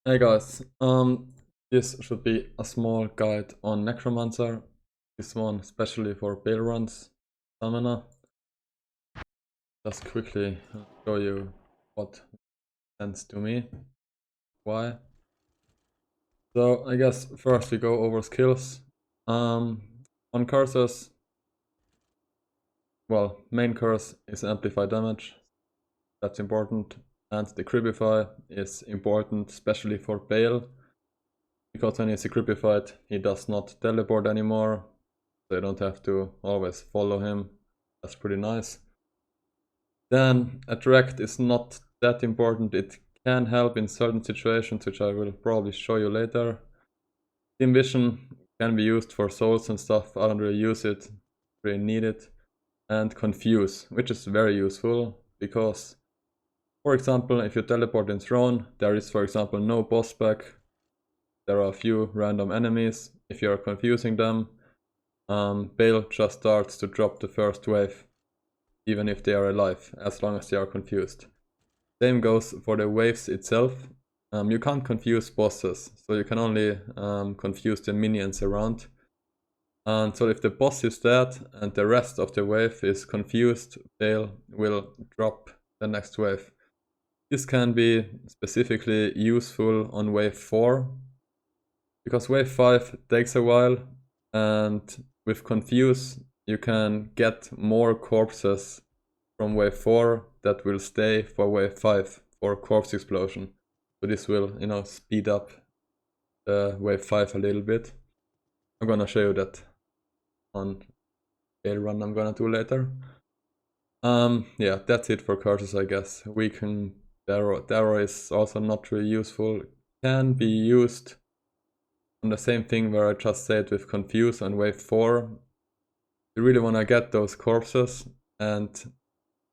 Hey guys, this should be a small guide on Necromancer. This one especially for Baalrun's stamina. Just quickly show you what makes sense to me. Why? So I guess first we go over skills. On curses, well, main curse is amplify damage. That's important. And the creepify is important, especially for Baal. Because when he's equipified, he does not teleport anymore. So you don't have to always follow him. That's pretty nice. Then attract is not that important. It can help in certain situations, which I will probably show you later. Dim vision can be used for souls and stuff. I don't really use it, really need it. And confuse, which is very useful because, for example, if you teleport in throne, there is, for example, no boss back. There are a few random enemies. If you are confusing them, Baal just starts to drop the first wave, even if they are alive, as long as they are confused. Same goes for the waves itself. You can't confuse bosses, so you can only confuse the minions around. And so if the boss is dead and the rest of the wave is confused, Baal will drop the next wave. This can be specifically useful on wave 4, because wave 5 takes a while, and with confuse you can get more corpses from wave 4 that will stay for wave 5 for corpse explosion. So this will, speed up wave 5 a little bit. I'm gonna show you that on Baalrun I'm gonna do later. Yeah, that's it for curses, I guess. Weaken Darrow is also not really useful. Can be used on the same thing where I just said with confuse on wave 4. You really want to get those corpses, and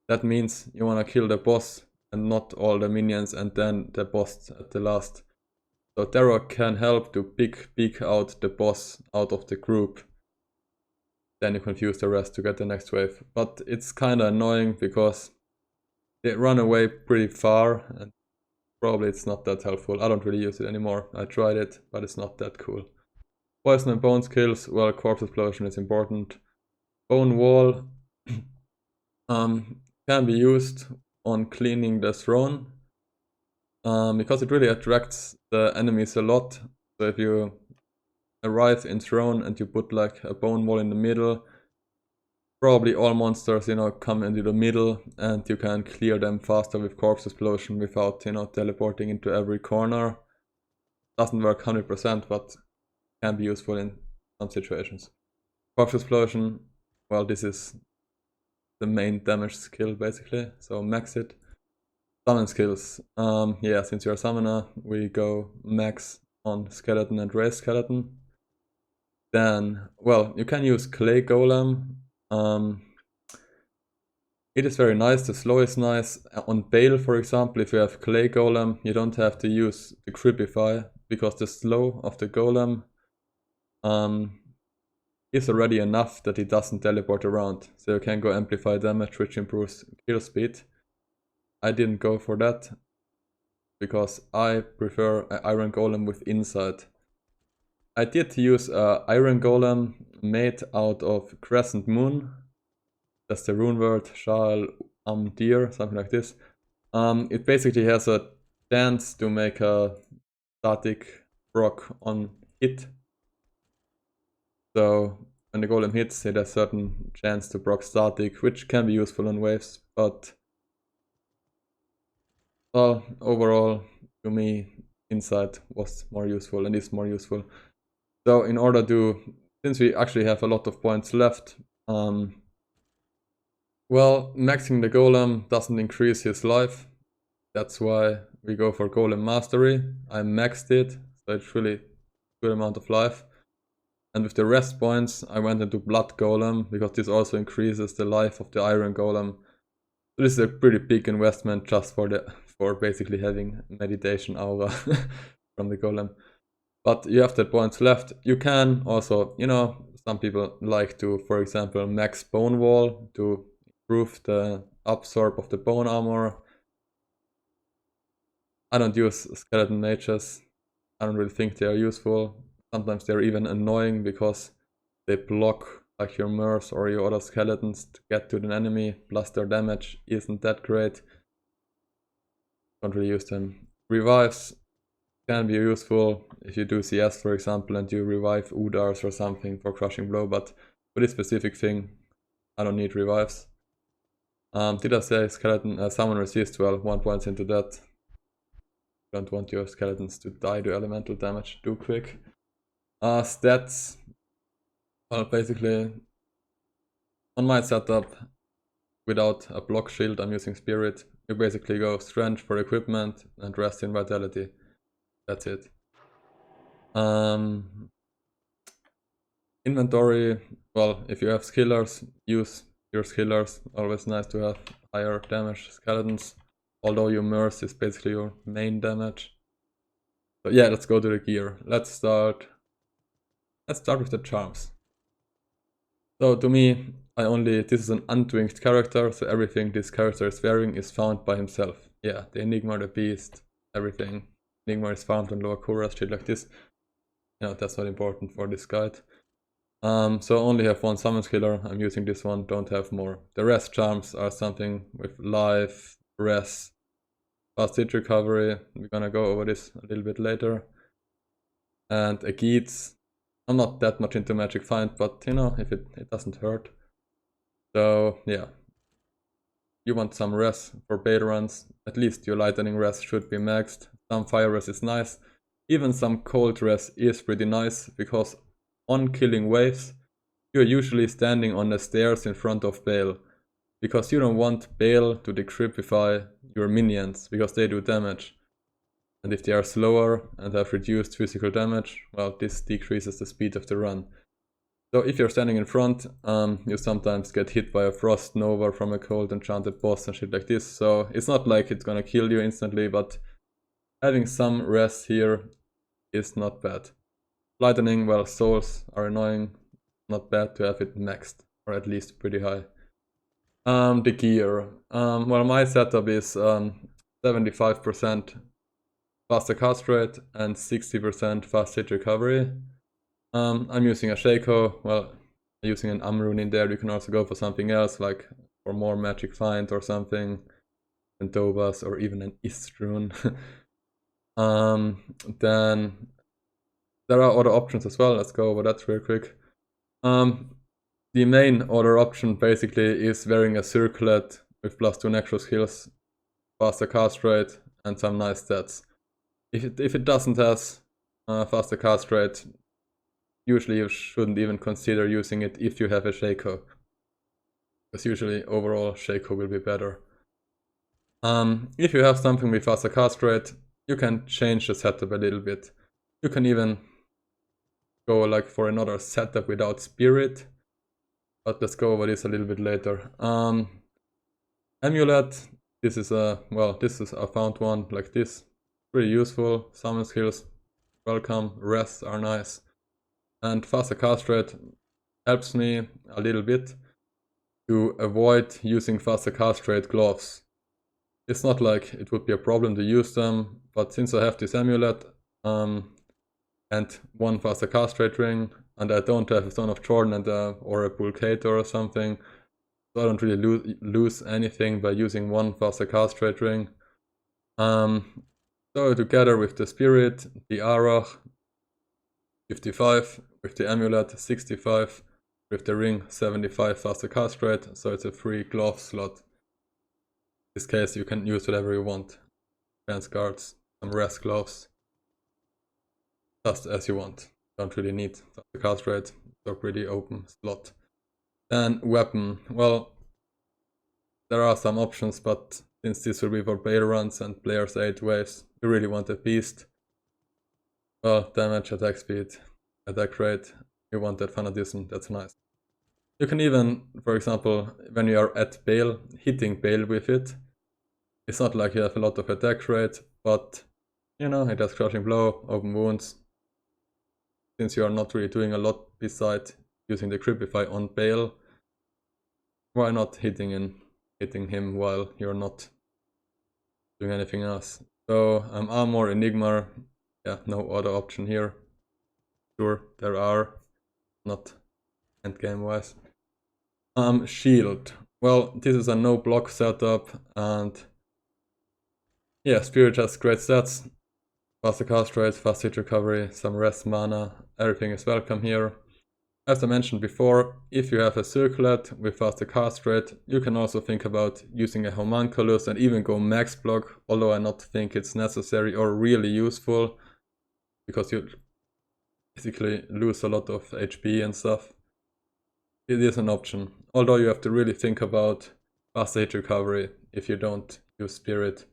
that means you want to kill the boss and not all the minions and then the boss at the last. So Darrow can help to pick out the boss out of the group. Then you confuse the rest to get the next wave. But it's kinda annoying because they run away pretty far and probably it's not that helpful. I don't really use it anymore. I tried it, but it's not that cool. Poison and bone skills, well, corpse explosion is important. Bone wall can be used on cleaning the throne, because it really attracts the enemies a lot. So if you arrive in throne and you put like a bone wall in the middle, probably all monsters, come into the middle and you can clear them faster with corpse explosion without, teleporting into every corner. Doesn't work 100%, but can be useful in some situations. Corpse explosion, well, this is the main damage skill basically, so max it. Summon skills. Yeah, since you're a summoner, we go max on skeleton and raise skeleton. Then, well, you can use clay golem. It is very nice, the slow is nice. On Baal, for example, if you have clay golem, you don't have to use the creepify, because the slow of the golem is already enough that it doesn't teleport around. So you can go amplify damage, which improves kill speed. I didn't go for that, because I prefer an iron golem with insight. I did use an iron golem made out of crescent moon. That's the rune word, Shal Amdir, something like this. It basically has a chance to make a static proc on hit. So when the golem hits, it has a certain chance to proc static, which can be useful on waves, but well, overall, to me, insight was more useful and is more useful. So in order to, since we actually have a lot of points left, well, maxing the golem doesn't increase his life. That's why we go for golem mastery. I maxed it, so it's really good amount of life. And with the rest points, I went into blood golem, because this also increases the life of the iron golem. So this is a pretty big investment just for basically having meditation aura from the golem. But you have the points left. You can also, some people like to, for example, max bone wall to improve the absorb of the bone armor. I don't use skeleton mages. I don't really think they are useful. Sometimes they're even annoying because they block like your mercs or your other skeletons to get to the enemy, plus their damage isn't that great. Don't really use them. Revives can be useful if you do CS, for example, and you revive Udars or something for crushing blow, but for this specific thing, I don't need revives. Did I say skeleton summon resist? Well, 1 point into that. Don't want your skeletons to die to elemental damage too quick. Stats. Well, basically, on my setup, without a block shield, I'm using Spirit. You basically go Strength for equipment and Rest in Vitality. That's it. Inventory, well, if you have skillers, use your skillers. Always nice to have higher damage skeletons. Although your merc is basically your main damage. So yeah, let's go to the gear. Let's start with the charms. So to me, this is an untwinged character, so everything this character is wearing is found by himself. Yeah, the Enigma, the Beast, everything. Enigma is farmed on lower Kuras, shit like this. Yeah, that's not important for this guide. So I only have one summon skiller, I'm using this one, don't have more. The rest charms are something with life, rest, fast hit recovery, we're gonna go over this a little bit later. And a Geats. I'm not that much into Magic Find, but you know, if it doesn't hurt. So yeah. You want some res for Baalruns, at least your lightning res should be maxed. Some fire res is nice. Even some cold res is pretty nice, because on killing waves, you're usually standing on the stairs in front of Baal. Because you don't want Baal to decryptify your minions, because they do damage. And if they are slower and have reduced physical damage, well, this decreases the speed of the run. So if you're standing in front, you sometimes get hit by a Frost Nova from a cold enchanted boss and shit like this. So it's not like it's gonna kill you instantly, but having some res here is not bad. Lightning, well, souls are annoying. Not bad to have it maxed, or at least pretty high. The gear. Well, my setup is 75% faster cast rate and 60% fast hit recovery. I'm using a Shaco, well, using an Amrune in there. You can also go for something else, like for more Magic Find or something, and Dobas, or even an Istrun. Then there are other options as well. Let's go over that real quick. The main other option basically is wearing a circlet with +2 Necro skills, faster cast rate, and some nice stats. If it doesn't have faster cast rate, usually you shouldn't even consider using it if you have a Shaco. Because usually overall Shaco will be better. If you have something with faster cast rate, you can change the setup a little bit. You can even go like for another setup without Spirit. But let's go over this a little bit later. Amulet, this is a I found one like this. Pretty useful. Summon skills, welcome. Rests are nice. And faster cast rate helps me a little bit to avoid using faster cast rate gloves. It's not like it would be a problem to use them, but since I have this amulet and one faster cast rate ring, and I don't have a Stone of Jordan and or a Pulcator or something, so I don't really lose anything by using one faster cast rate ring. So together with the Spirit, the Arach, 55, with the Amulet, 65, with the ring, 75 faster cast rate, so it's a free glove slot. In this case you can use whatever you want. Fence guards, some rest gloves, just as you want. Don't really need faster cast rate, so pretty open slot. Then weapon, well, there are some options, but since this will be for Baalruns and players 8 waves, you really want a beast. Well, damage, attack speed, attack rate, you want that fanatism, that's nice. You can even, for example, when you are at Baal, hitting Baal with it, it's not like you have a lot of attack rate, but you know, it has crushing blow, open wounds. Since you are not really doing a lot besides using the Creepify on Baal, why not hitting him while you're not doing anything else? So armor, enigma, yeah, no other option here. Sure, there are, not endgame wise. Shield. Well, this is a no block setup, and yeah, Spirit has great stats. Faster cast rate, fast hit recovery, some rest mana, everything is welcome here. As I mentioned before, if you have a circlet with faster cast rate, you can also think about using a homunculus and even go max block, although I not think it's necessary or really useful, because you basically lose a lot of HP and stuff. It is an option, although you have to really think about faster hit recovery if you don't use Spirit.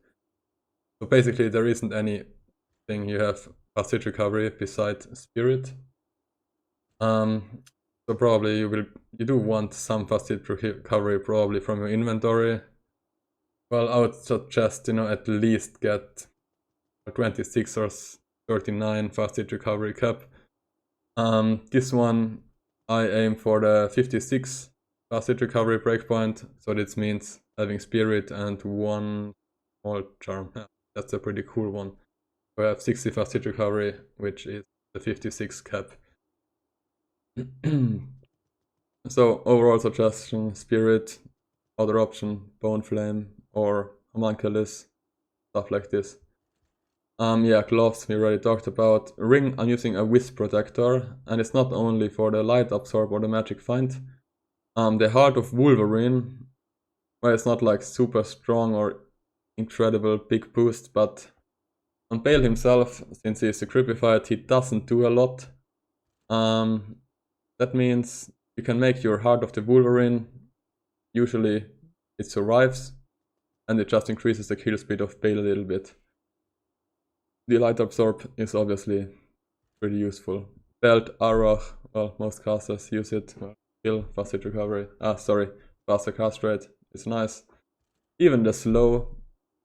So basically there isn't anything you have fast hit recovery besides Spirit. So probably you do want some fast hit recovery probably from your inventory. Well, I would suggest, at least get a 26 or 39 fast hit recovery cap. This one I aim for the 56 fast hit recovery breakpoint, so this means having Spirit and one small charm. Yeah, that's a pretty cool one. We have 60 fast hit recovery, which is the 56 cap. So overall suggestion: Spirit, other option Bone Flame or Homunculus, stuff like this. Yeah, gloves we already talked about. Ring, I'm using a Wisp Protector, and it's not only for the Light Absorb or the Magic Find. The Heart of Wolverine, well, it's not like super strong or incredible big boost, but on Bale himself, since he's equipified, he doesn't do a lot. That means you can make your Heart of the Wolverine, usually it survives, and it just increases the kill speed of Bale a little bit. The Light Absorb is obviously pretty useful. Belt, Arach, well, most casters use it. Well, kill, fast hit recovery. Faster cast rate is nice. Even the slow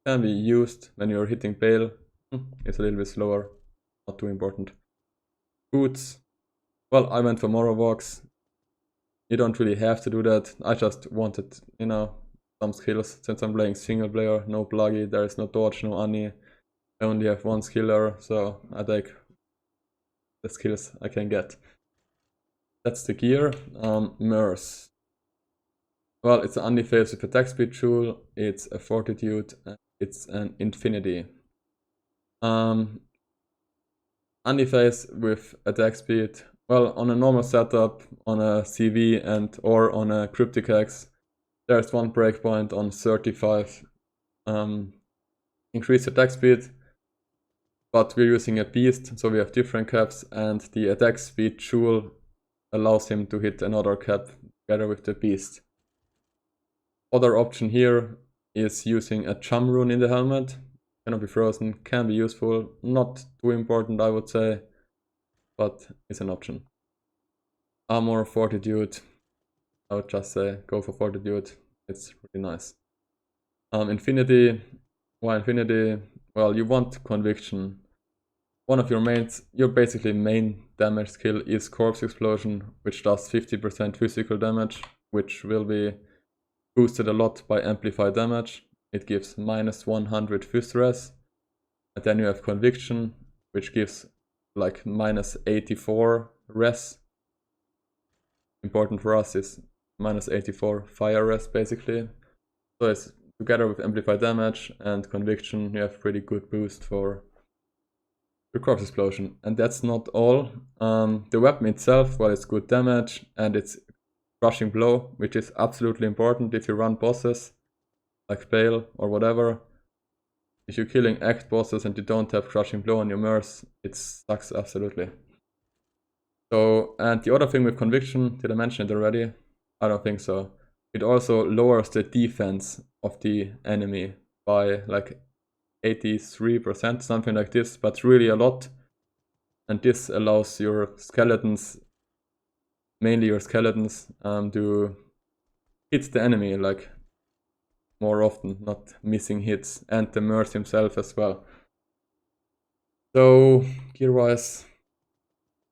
can be used when you're hitting Bale. It's a little bit slower, not too important. Boots, well, I went for Morrow. You don't really have to do that. I just wanted, some skills. Since I'm playing single player, no pluggy, there is no dodge, no Annie. I only have one skiller, so I take the skills I can get. That's the gear. Merce. Well, it's an Anti-Phase with attack speed tool, it's a Fortitude, and it's an Infinity. Anti-Phase with attack speed. Well, on a normal setup, on a CV or on a Cryptic Axe, there's one breakpoint on 35 increased attack speed, but we're using a beast, so we have different caps, and the attack speed jewel allows him to hit another cap together with the beast. Other option here is using a Chum Rune in the helmet. Cannot be frozen, can be useful, not too important I would say, but it's an option. Armor, Fortitude, I would just say go for Fortitude, it's really nice. Infinity, why Infinity? Well, you want Conviction. One of your basically main damage skill is Corpse Explosion, which does 50% physical damage, which will be boosted a lot by Amplified Damage. It gives minus 100 Fist Res. And then you have Conviction, which gives like minus 84 Res. Important for us is minus 84 Fire Res basically. So it's together with Amplified Damage and Conviction, you have pretty good boost for the Corpse Explosion. And that's not all. The weapon itself, well, it's good damage and it's Crushing Blow, which is absolutely important if you run bosses like Bale or whatever. If you're killing act bosses and you don't have Crushing Blow on your Merce, it sucks absolutely. So, and the other thing with Conviction, did I mention it already? I don't think so. It also lowers the defense of the enemy by like 83%, something like this, but really a lot. And this allows your skeletons, mainly your skeletons, to hit the enemy like more often, not missing hits, and the Merce himself as well. So gear wise,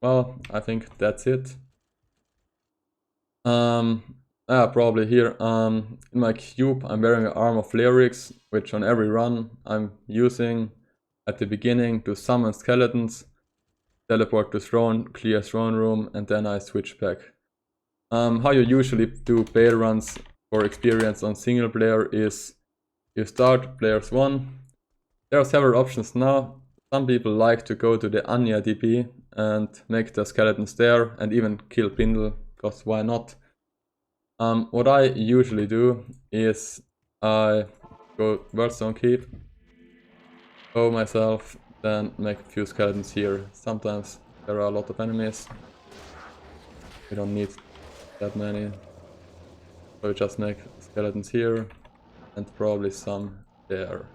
well, I think that's it. Probably here, in my cube I'm wearing an Arm of Lyrics, which on every run I'm using. at the beginning to summon skeletons, teleport to throne, clear throne room, and then I switch back. How you usually do Baalruns for experience on single player is you start players 1. There are several options now. Some people like to go to the Anya DP and make the skeletons there and even kill Pindle, because why not? What I usually do is I go Worldstone Keep, go myself, then make a few skeletons here. Sometimes there are a lot of enemies. We don't need that many. So we just make skeletons here and probably some there.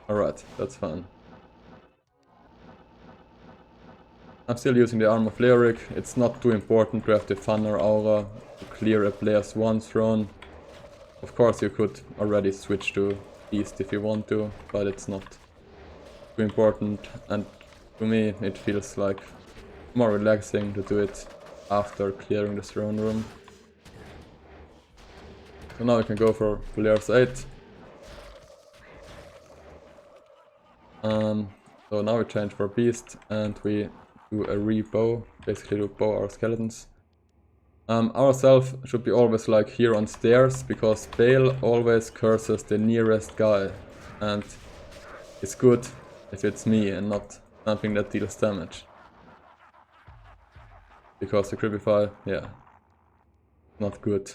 Alright, that's fine. I'm still using the Arm of Lyric. It's not too important to have the Thunder Aura to clear a player's 1 throne. Of course you could already switch to Beast if you want to, but it's not too important, and to me it feels like more relaxing to do it after clearing the throne room. So now we can go for players 8. So now we change for Beast and we do a re-bow, basically to bow our skeletons. Ourself should be always like here on stairs, because Baal always curses the nearest guy, and it's good if it's me and not something that deals damage. Because the Creepify, yeah, not good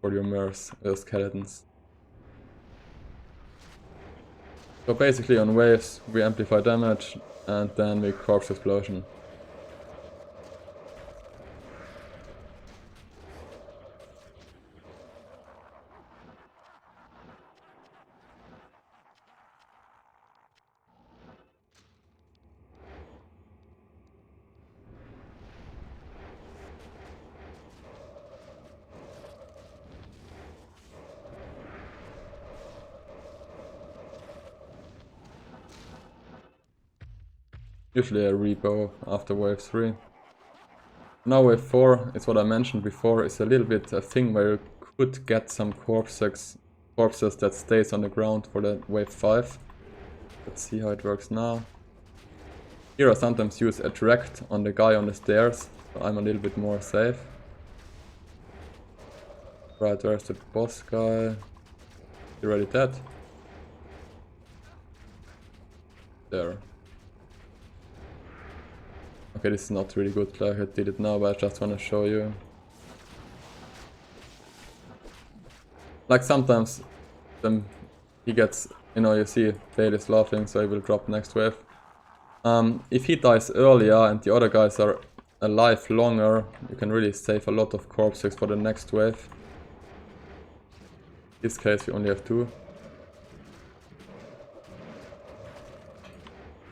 for your Mercs, skeletons. So basically on waves we amplify damage and then we corpse explosion. Usually a rebow after wave 3. Now wave 4 is what I mentioned before, is a little bit a thing where you could get some corpses that stays on the ground for the wave 5. Let's see how it works now. Here I sometimes use attract on the guy on the stairs, so I'm a little bit more safe. Right, where's the boss guy? You already dead? There. Okay, this is not really good, like I did it now, but I just want to show you. Like sometimes he gets, you know, you see Baal is laughing, so he will drop next wave. If he dies earlier and the other guys are alive longer, you can really save a lot of corpses for the next wave. In this case we only have 2.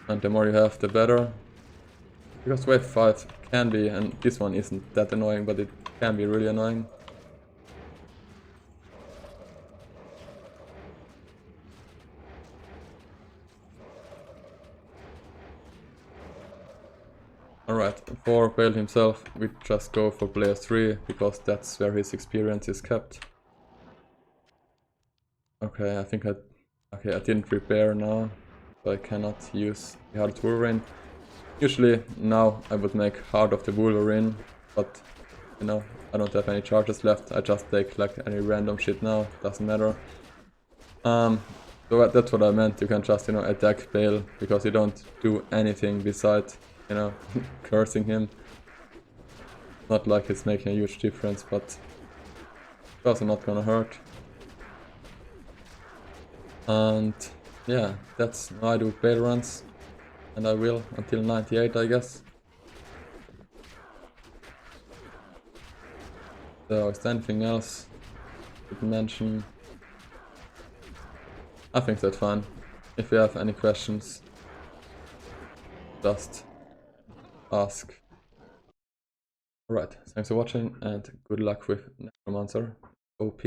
And the more you have, the better. Because wave 5 can be, and this one isn't that annoying, but it can be really annoying. Alright, for Baal himself, we just go for player 3, because that's where his experience is kept. Okay, I think I didn't repair now, so I cannot use the Heart of Wolverine. Usually now I would make Heart of the Wolverine, but you know, I don't have any charges left. I just take like any random shit now, doesn't matter. So that's what I meant. You can just, you know, attack Baal because you don't do anything besides, you know, cursing him. Not like it's making a huge difference, but it's also not gonna hurt. And yeah, that's how I do Baalruns. And I will until 98, I guess. So is there anything else to mention? I think that's fine. If you have any questions, just ask. Alright, thanks for watching and good luck with Necromancer OP.